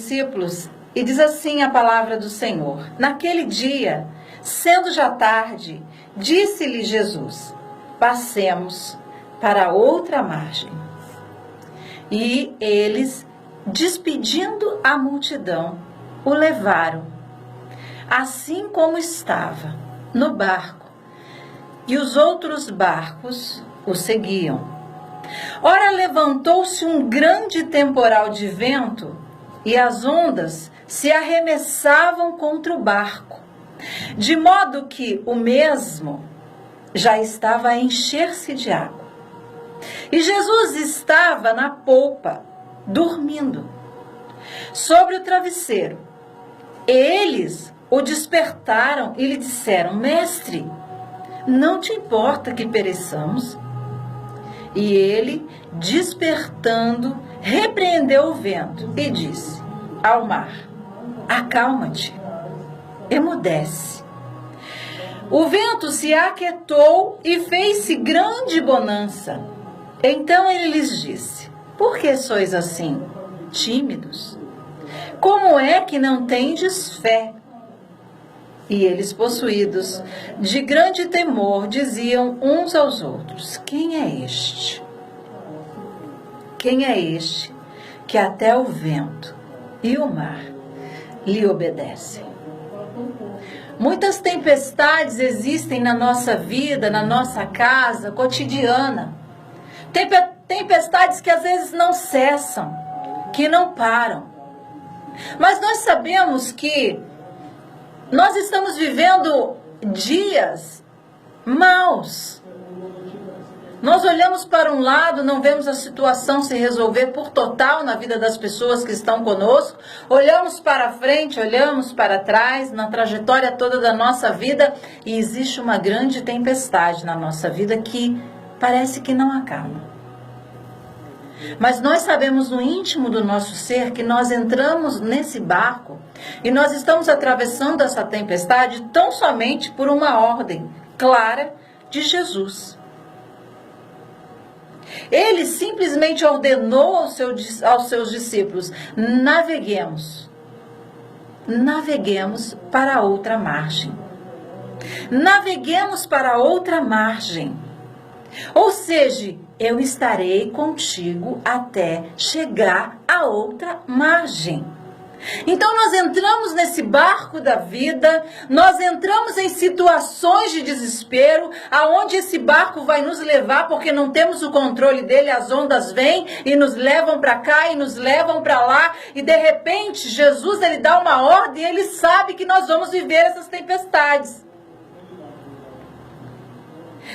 discípulos e diz assim a palavra do Senhor: naquele dia, sendo já tarde, disse-lhe Jesus: passemos para outra margem. E eles, despedindo a multidão, o levaram, assim como estava, no barco, e os outros barcos o seguiam. Ora, levantou-se um grande temporal de vento, e as ondas se arremessavam contra o barco, de modo que o mesmo já estava a encher-se de água. E Jesus estava na polpa, dormindo, sobre o travesseiro. Eles o despertaram e lhe disseram: mestre, não te importa que pereçamos? E ele, despertando, repreendeu o vento e disse ao mar: acalma-te, emudece. O vento se aquietou e fez-se grande bonança. Então ele lhes disse: por que sois assim, tímidos? Como é que não tendes fé? E eles, possuídos de grande temor, diziam uns aos outros: quem é este? Quem é este que até o vento e o mar lhe obedecem? Muitas tempestades existem na nossa vida, na nossa casa cotidiana. Tempestades que às vezes não cessam, que não param. Mas nós sabemos que nós estamos vivendo dias maus. Nós olhamos para um lado, não vemos a situação se resolver por total na vida das pessoas que estão conosco. Olhamos para frente, olhamos para trás, na trajetória toda da nossa vida, e existe uma grande tempestade na nossa vida que parece que não acaba. Mas nós sabemos no íntimo do nosso ser que nós entramos nesse barco e nós estamos atravessando essa tempestade tão somente por uma ordem clara de Jesus. Ele simplesmente ordenou aos seus discípulos: naveguemos para outra margem. Naveguemos para outra margem. Ou seja, eu estarei contigo até chegar a outra margem. Então nós entramos nesse barco da vida, nós entramos em situações de desespero, aonde esse barco vai nos levar, porque não temos o controle dele, as ondas vêm e nos levam para cá e nos levam para lá, e de repente Jesus, ele dá uma ordem e ele sabe que nós vamos viver essas tempestades.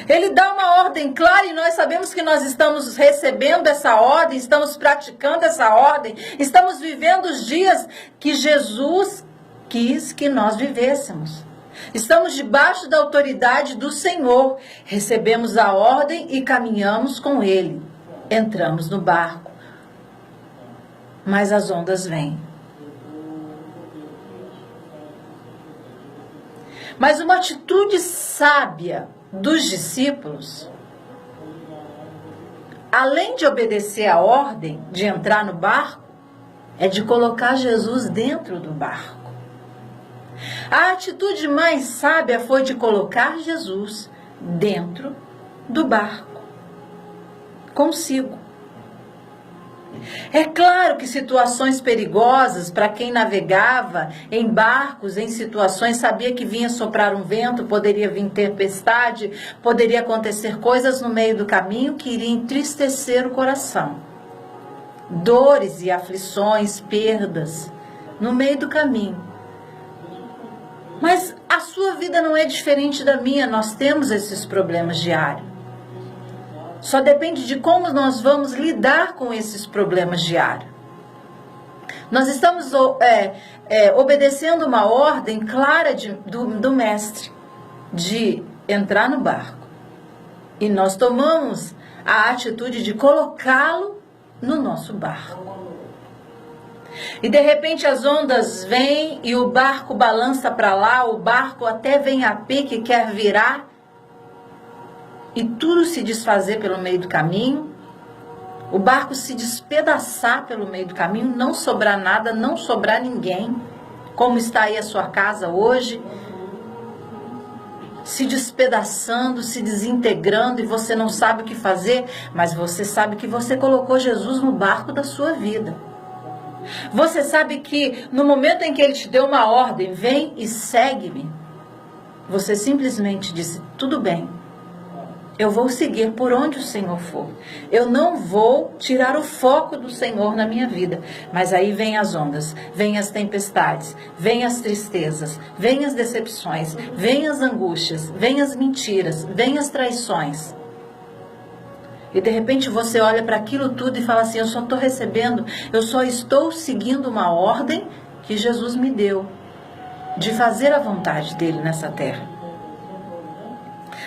Ele dá uma ordem clara e nós sabemos que nós estamos recebendo essa ordem, estamos praticando essa ordem, estamos vivendo os dias que Jesus quis que nós vivêssemos. Estamos debaixo da autoridade do Senhor, recebemos a ordem e caminhamos com Ele. Entramos no barco, mas as ondas vêm. Mas uma atitude sábia dos discípulos, além de obedecer a ordem de entrar no barco, é de colocar Jesus dentro do barco. A atitude mais sábia foi de colocar Jesus dentro do barco, consigo. É claro que situações perigosas, para quem navegava em barcos, em situações, sabia que vinha soprar um vento, poderia vir tempestade, poderia acontecer coisas no meio do caminho que iria entristecer o coração. Dores e aflições, perdas, no meio do caminho. Mas a sua vida não é diferente da minha, nós temos esses problemas diários. Só depende de como nós vamos lidar com esses problemas diários. Nós estamos obedecendo uma ordem clara do mestre de entrar no barco. E nós tomamos a atitude de colocá-lo no nosso barco. E de repente as ondas vêm e o barco balança para lá, o barco até vem a pique, quer virar. E tudo se desfazer pelo meio do caminho, O barco se despedaçar pelo meio do caminho, não sobrar nada, não sobrar ninguém. Como está aí a sua casa hoje, se despedaçando, se desintegrando, e você não sabe o que fazer, mas você sabe que você colocou Jesus no barco da sua vida. Você sabe que no momento em que Ele te deu uma ordem, vem e segue-me, você simplesmente disse, tudo bem, eu vou seguir por onde o Senhor for. Eu não vou tirar o foco do Senhor na minha vida. Mas aí vem as ondas, vem as tempestades, vem as tristezas, vem as decepções, vem as angústias, vem as mentiras, vem as traições. E de repente você olha para aquilo tudo e fala assim, eu só estou seguindo uma ordem que Jesus me deu, de fazer a vontade dele nessa terra.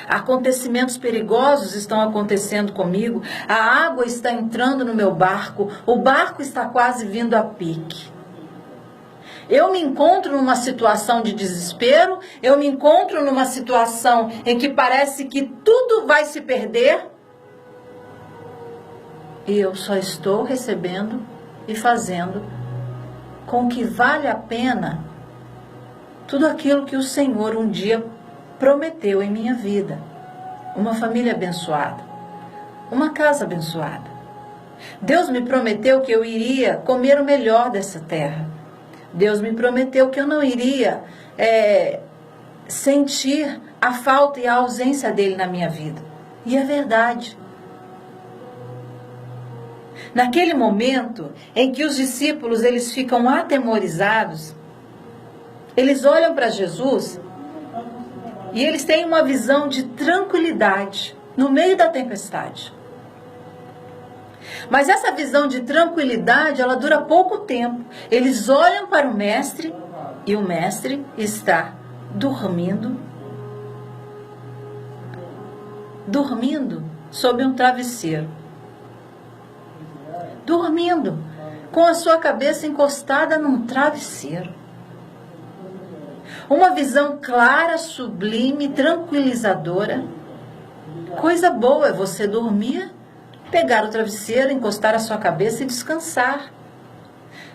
Acontecimentos perigosos estão acontecendo comigo, a água está entrando no meu barco, o barco está quase vindo a pique. Eu me encontro numa situação de desespero, eu me encontro numa situação em que parece que tudo vai se perder, e eu só estou recebendo e fazendo com que vale a pena tudo aquilo que o Senhor um dia prometeu em minha vida. Uma família abençoada, uma casa abençoada. Deus me prometeu que eu iria comer o melhor dessa terra. Deus me prometeu que eu não iria sentir a falta e a ausência dele na minha vida. E é verdade. Naquele momento em que os discípulos eles ficam atemorizados, eles olham para Jesus e eles têm uma visão de tranquilidade no meio da tempestade. Mas essa visão de tranquilidade, ela dura pouco tempo. Eles olham para o mestre e o mestre está dormindo sob um travesseiro. Dormindo, com a sua cabeça encostada num travesseiro. Uma visão clara, sublime, tranquilizadora. Coisa boa é você dormir, pegar o travesseiro, encostar a sua cabeça e descansar.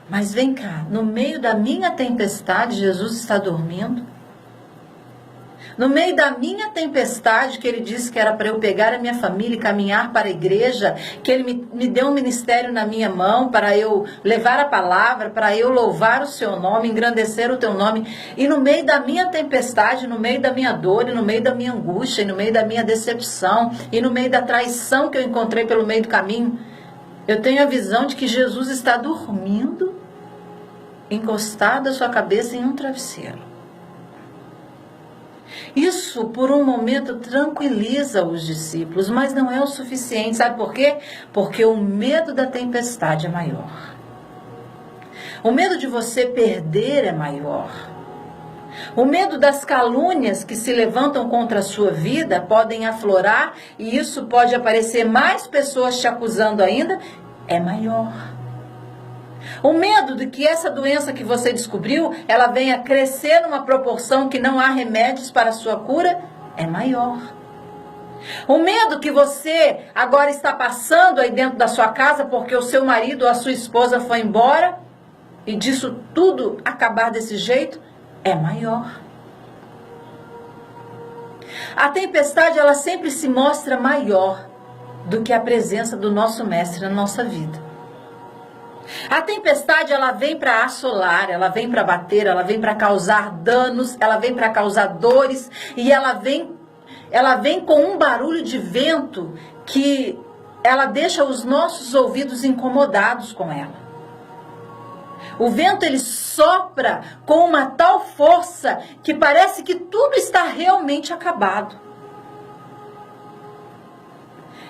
Mas vem cá, no meio da minha tempestade, Jesus está dormindo. No meio da minha tempestade, que ele disse que era para eu pegar a minha família e caminhar para a igreja, que ele me deu um ministério na minha mão para eu levar a palavra, para eu louvar o seu nome, engrandecer o teu nome. E no meio da minha tempestade, no meio da minha dor, e no meio da minha angústia, e no meio da minha decepção, e no meio da traição que eu encontrei pelo meio do caminho, eu tenho a visão de que Jesus está dormindo, encostado a sua cabeça em um travesseiro. Isso, por um momento, tranquiliza os discípulos, mas não é o suficiente. Sabe por quê? Porque o medo da tempestade é maior. O medo de você perder é maior. O medo das calúnias que se levantam contra a sua vida podem aflorar, e isso pode aparecer mais pessoas te acusando ainda, é maior. O medo de que essa doença que você descobriu, ela venha crescer numa proporção que não há remédios para a sua cura, é maior. O medo que você agora está passando aí dentro da sua casa porque o seu marido ou a sua esposa foi embora e disso tudo acabar desse jeito, é maior. A tempestade, ela sempre se mostra maior do que a presença do nosso mestre na nossa vida. A tempestade, ela vem para assolar, ela vem para bater, ela vem para causar danos, ela vem para causar dores, e ela vem com um barulho de vento que ela deixa os nossos ouvidos incomodados com ela. O vento, ele sopra com uma tal força que parece que tudo está realmente acabado.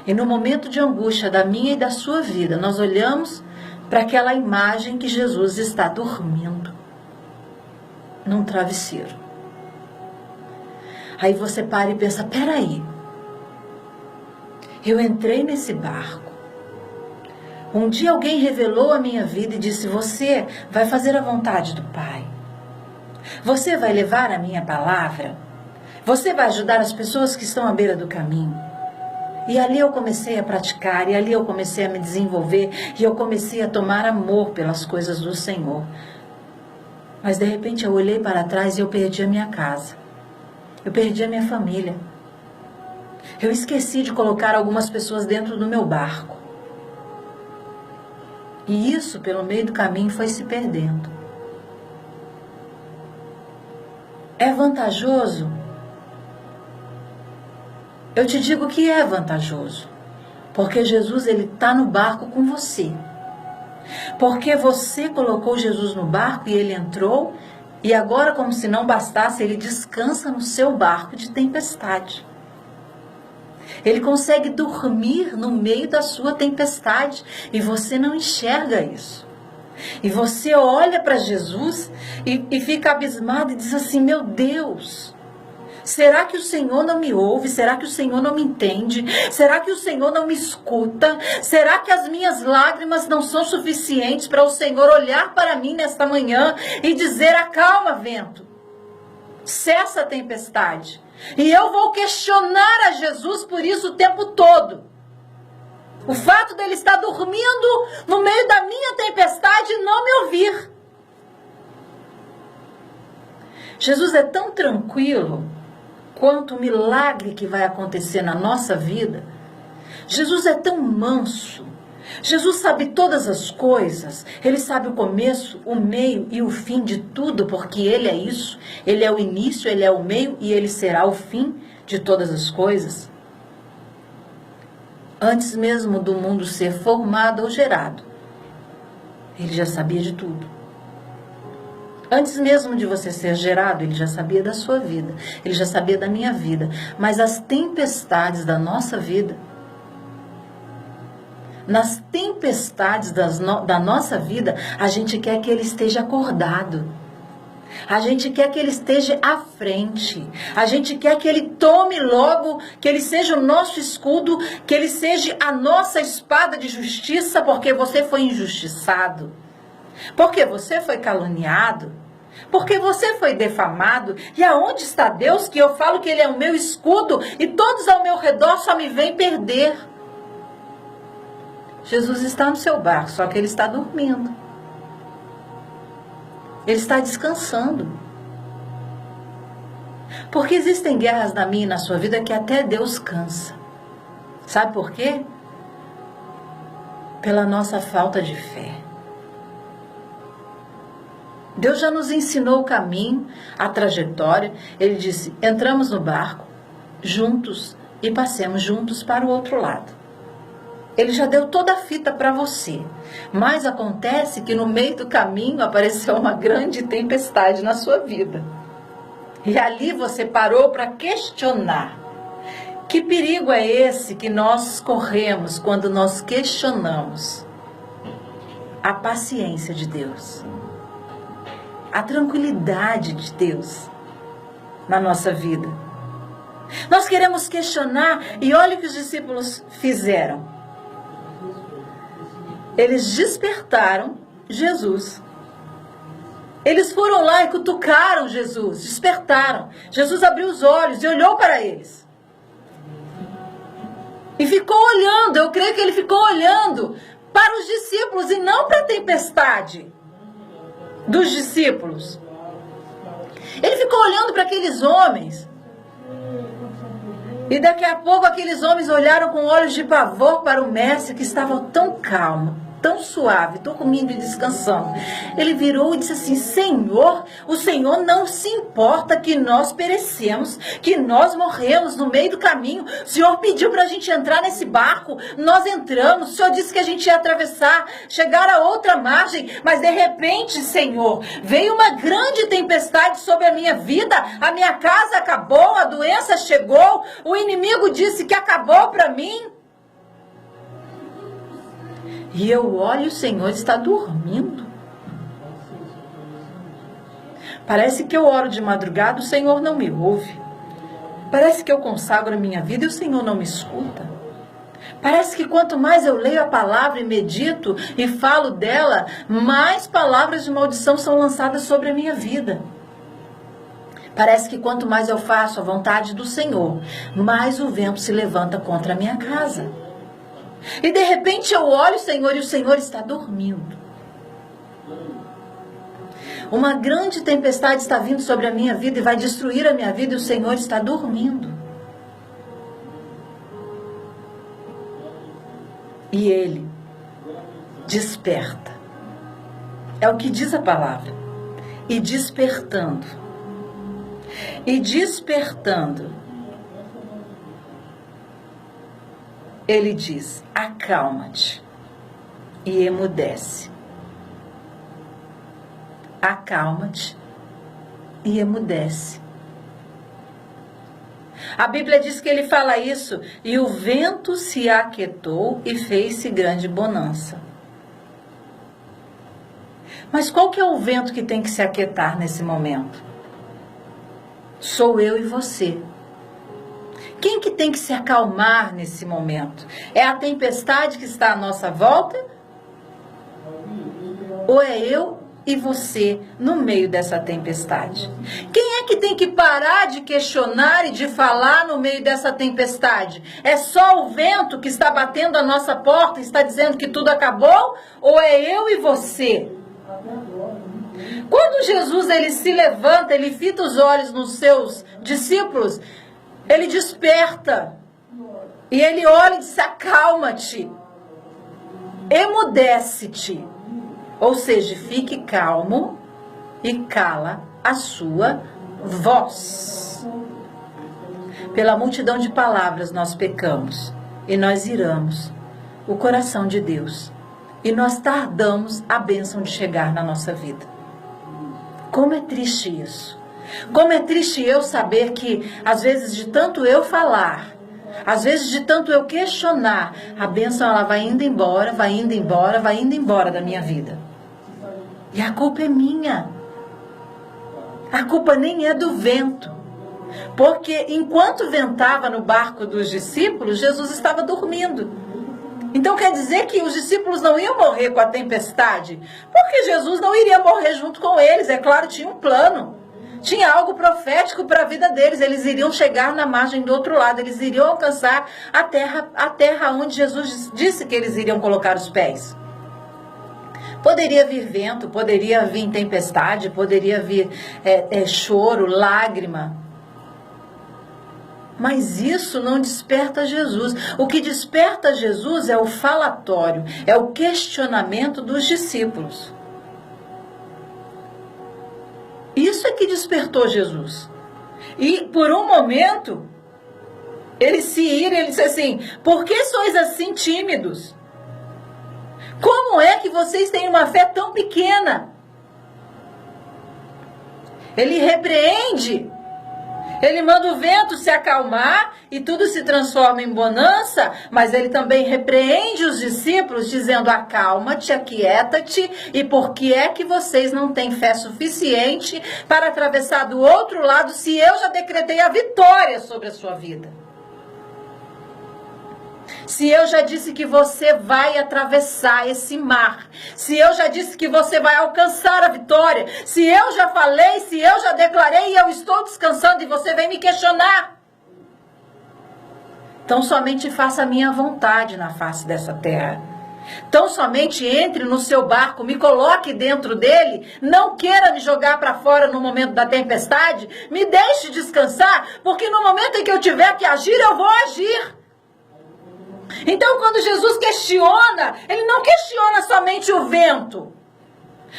E no momento de angústia da minha e da sua vida, nós olhamos para aquela imagem que Jesus está dormindo num travesseiro. Aí você para e pensa, peraí, eu entrei nesse barco. Um dia alguém revelou a minha vida e disse, você vai fazer a vontade do Pai. Você vai levar a minha palavra. Você vai ajudar as pessoas que estão à beira do caminho. E ali eu comecei a praticar, e ali eu comecei a me desenvolver, e eu comecei a tomar amor pelas coisas do Senhor. Mas de repente eu olhei para trás e eu perdi a minha casa. Eu perdi a minha família. Eu esqueci de colocar algumas pessoas dentro do meu barco. E isso, pelo meio do caminho, foi se perdendo. É vantajoso? Eu te digo que é vantajoso, porque Jesus, ele está no barco com você. Porque você colocou Jesus no barco e ele entrou, e agora, como se não bastasse, ele descansa no seu barco de tempestade. Ele consegue dormir no meio da sua tempestade, e você não enxerga isso. E você olha para Jesus e fica abismado e diz assim: meu Deus, será que o Senhor não me ouve? Será que o Senhor não me entende? Será que o Senhor não me escuta? Será que as minhas lágrimas não são suficientes para o Senhor olhar para mim nesta manhã e dizer: acalma, vento, cessa a tempestade? E eu vou questionar a Jesus por isso o tempo todo. O fato dele estar dormindo no meio da minha tempestade e não me ouvir. Jesus é tão tranquilo quanto o milagre que vai acontecer na nossa vida. Jesus é tão manso. Jesus sabe todas as coisas. Ele sabe o começo, o meio e o fim de tudo, porque ele é isso. Ele é o início, ele é o meio e ele será o fim de todas as coisas. Antes mesmo do mundo ser formado ou gerado, ele já sabia de tudo. Antes mesmo de você ser gerado, ele já sabia da sua vida, ele já sabia da minha vida. Mas as tempestades da nossa vida, nas tempestades da nossa vida, a gente quer que ele esteja acordado. A gente quer que ele esteja à frente. A gente quer que ele tome logo, que ele seja o nosso escudo, que ele seja a nossa espada de justiça, porque você foi injustiçado, porque você foi caluniado, porque você foi defamado. E aonde está Deus, que eu falo que ele é o meu escudo e todos ao meu redor só me veem perder? Jesus está no seu barco, só que ele está dormindo. Ele está descansando. Porque existem guerras na minha e na sua vida que até Deus cansa. Sabe por quê? Pela nossa falta de fé. Deus já nos ensinou o caminho, a trajetória. Ele disse: entramos no barco juntos e passemos juntos para o outro lado. Ele já deu toda a fita para você. Mas acontece que no meio do caminho apareceu uma grande tempestade na sua vida. E ali você parou para questionar. Que perigo é esse que nós corremos quando nós questionamos a paciência de Deus, a tranquilidade de Deus na nossa vida? Nós queremos questionar, e olha o que os discípulos fizeram. Eles despertaram Jesus. Eles foram lá e cutucaram Jesus, despertaram. Jesus abriu os olhos e olhou para eles. E ficou olhando, eu creio que ele ficou olhando para os discípulos e não para a tempestade dos discípulos. Ele ficou olhando para aqueles homens. E daqui a pouco aqueles homens olharam com olhos de pavor para o mestre, que estava tão calmo, tão suave, dormindo e descansando. Ele virou e disse assim: Senhor, o Senhor não se importa que nós perecemos, que nós morremos no meio do caminho. O Senhor pediu para a gente entrar nesse barco, nós entramos. O Senhor disse que a gente ia atravessar, chegar a outra margem, mas de repente, Senhor, veio uma grande tempestade sobre a minha vida, a minha casa acabou, a doença chegou, o inimigo disse que acabou para mim. E eu olho, o Senhor está dormindo. Parece que eu oro de madrugada, o Senhor não me ouve. Parece que eu consagro a minha vida e o Senhor não me escuta. Parece que quanto mais eu leio a palavra e medito e falo dela, mais palavras de maldição são lançadas sobre a minha vida. Parece que quanto mais eu faço a vontade do Senhor, mais o vento se levanta contra a minha casa. E de repente eu olho o Senhor e o Senhor está dormindo. Uma grande tempestade está vindo sobre a minha vida e vai destruir a minha vida e o Senhor está dormindo. E Ele desperta. É o que diz a palavra. E despertando. E despertando. Ele diz: acalma-te. E emudece. Acalma-te e emudece. A Bíblia diz que ele fala isso, e o vento se aquietou e fez-se grande bonança. Mas qual que é o vento que tem que se aquietar nesse momento? Sou eu e você. Quem que tem que se acalmar nesse momento? É a tempestade que está à nossa volta? Ou é eu e você no meio dessa tempestade? Quem é que tem que parar de questionar e de falar no meio dessa tempestade? É só o vento que está batendo a nossa porta e está dizendo que tudo acabou? Ou é eu e você? Quando Jesus ele se levanta, ele fita os olhos nos seus discípulos, ele desperta e ele olha e diz: acalma-te, emudece-te. Ou seja, fique calmo e cala a sua voz. Pela multidão de palavras nós pecamos e nós iramos o coração de Deus. E nós tardamos a bênção de chegar na nossa vida. Como é triste isso. Como é triste eu saber que, às vezes, de tanto eu falar, às vezes, de tanto eu questionar, a bênção ela vai indo embora, vai indo embora, vai indo embora da minha vida. E a culpa é minha. A culpa nem é do vento. Porque enquanto ventava no barco dos discípulos, Jesus estava dormindo. Então quer dizer que os discípulos não iam morrer com a tempestade? Porque Jesus não iria morrer junto com eles. É claro, tinha um plano. Tinha algo profético para a vida deles. Eles iriam chegar na margem do outro lado. Eles iriam alcançar a terra onde Jesus disse que eles iriam colocar os pés. Poderia vir vento, poderia vir tempestade, poderia vir choro, lágrima. Mas isso não desperta Jesus. O que desperta Jesus é o falatório, é o questionamento dos discípulos. Isso é que despertou Jesus. E por um momento, ele se ira, ele disse assim: por que sois assim tímidos? Como é que vocês têm uma fé tão pequena? Ele repreende. Ele manda o vento se acalmar e tudo se transforma em bonança, mas ele também repreende os discípulos dizendo: acalma-te, aquieta-te, e por que é que vocês não têm fé suficiente para atravessar do outro lado se eu já decretei a vitória sobre a sua vida? Se eu já disse que você vai atravessar esse mar, se eu já disse que você vai alcançar a vitória, se eu já falei, se eu já declarei e eu estou descansando e você vem me questionar. Então somente faça a minha vontade na face dessa terra. Então somente entre no seu barco, me coloque dentro dele, não queira me jogar para fora no momento da tempestade, me deixe descansar, porque no momento em que eu tiver que agir, eu vou agir. Então, quando Jesus questiona, ele não questiona somente o vento.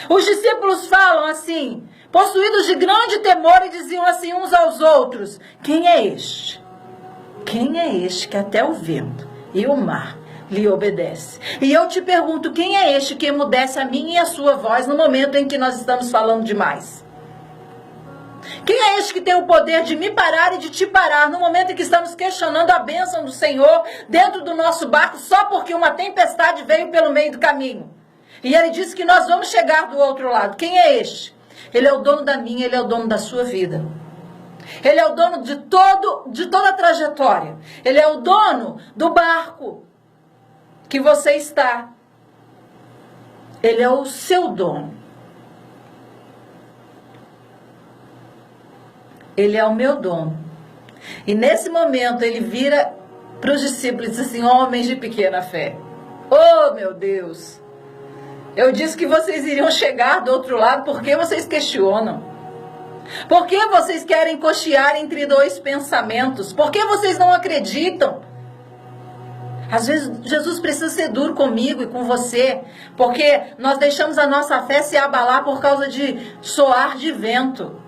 Os discípulos falam assim, possuídos de grande temor, e diziam assim uns aos outros: quem é este? Quem é este que até o vento e o mar lhe obedece? E eu te pergunto, quem é este que emudece a minha e a sua voz no momento em que nós estamos falando demais? Quem é este que tem o poder de me parar e de te parar no momento em que estamos questionando a bênção do Senhor dentro do nosso barco só porque uma tempestade veio pelo meio do caminho? E ele disse que nós vamos chegar do outro lado. Quem é este? Ele é o dono da minha, ele é o dono da sua vida. Ele é o dono de toda a trajetória. Ele é o dono do barco que você está. Ele é o seu dono. Ele é o meu dono. E nesse momento ele vira para os discípulos e diz assim: homens de pequena fé. Oh, meu Deus! Eu disse que vocês iriam chegar do outro lado, por que vocês questionam? Por que vocês querem cochear entre dois pensamentos? Por que vocês não acreditam? Às vezes Jesus precisa ser duro comigo e com você, porque nós deixamos a nossa fé se abalar por causa de soar de vento,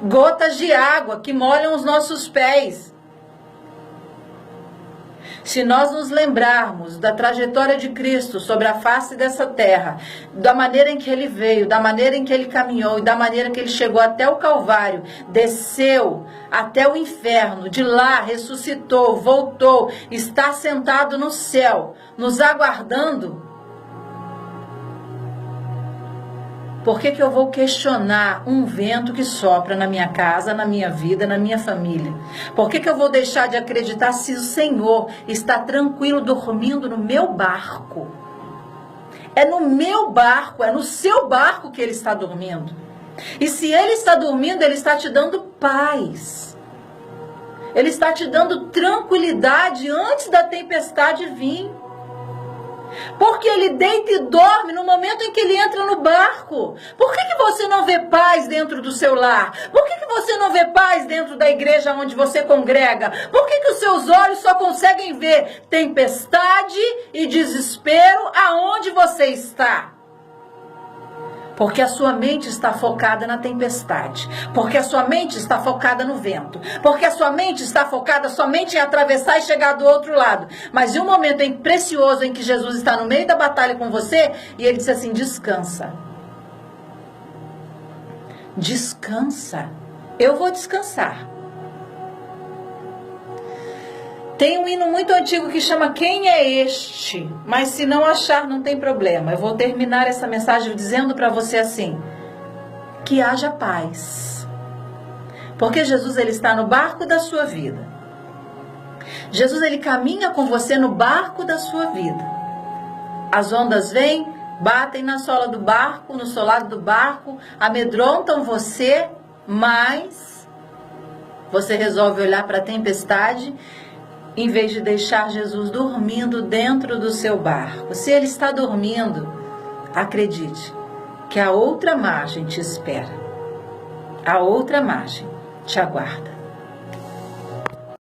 gotas de água que molham os nossos pés. Se nós nos lembrarmos da trajetória de Cristo sobre a face dessa terra, da maneira em que ele veio, da maneira em que ele caminhou e da maneira que ele chegou até o Calvário, desceu até o inferno, de lá ressuscitou, voltou, está sentado no céu, nos aguardando, por que eu vou questionar um vento que sopra na minha casa, na minha vida, na minha família? Por que eu vou deixar de acreditar se o Senhor está tranquilo dormindo no meu barco? É no meu barco, é no seu barco que ele está dormindo. E se ele está dormindo, ele está te dando paz. Ele está te dando tranquilidade antes da tempestade vir. Porque ele deita e dorme no momento em que ele entra no barco. Por que você não vê paz dentro do seu lar? Por que você não vê paz dentro da igreja onde você congrega? Por que os seus olhos só conseguem ver tempestade e desespero aonde você está? Porque a sua mente está focada na tempestade. Porque a sua mente está focada no vento. Porque a sua mente está focada somente em atravessar e chegar do outro lado. Mas em um momento precioso em que Jesus está no meio da batalha com você, e ele diz assim: descansa. Descansa. Eu vou descansar. Tem um hino muito antigo que chama Quem é Este? Mas se não achar, não tem problema. Eu vou terminar essa mensagem dizendo para você assim: que haja paz. Porque Jesus, ele está no barco da sua vida. Jesus, ele caminha com você no barco da sua vida. As ondas vêm, batem na sola do barco, no solado do barco, amedrontam você, mas você resolve olhar para a tempestade em vez de deixar Jesus dormindo dentro do seu barco. Se ele está dormindo, acredite que a outra margem te espera. A outra margem te aguarda.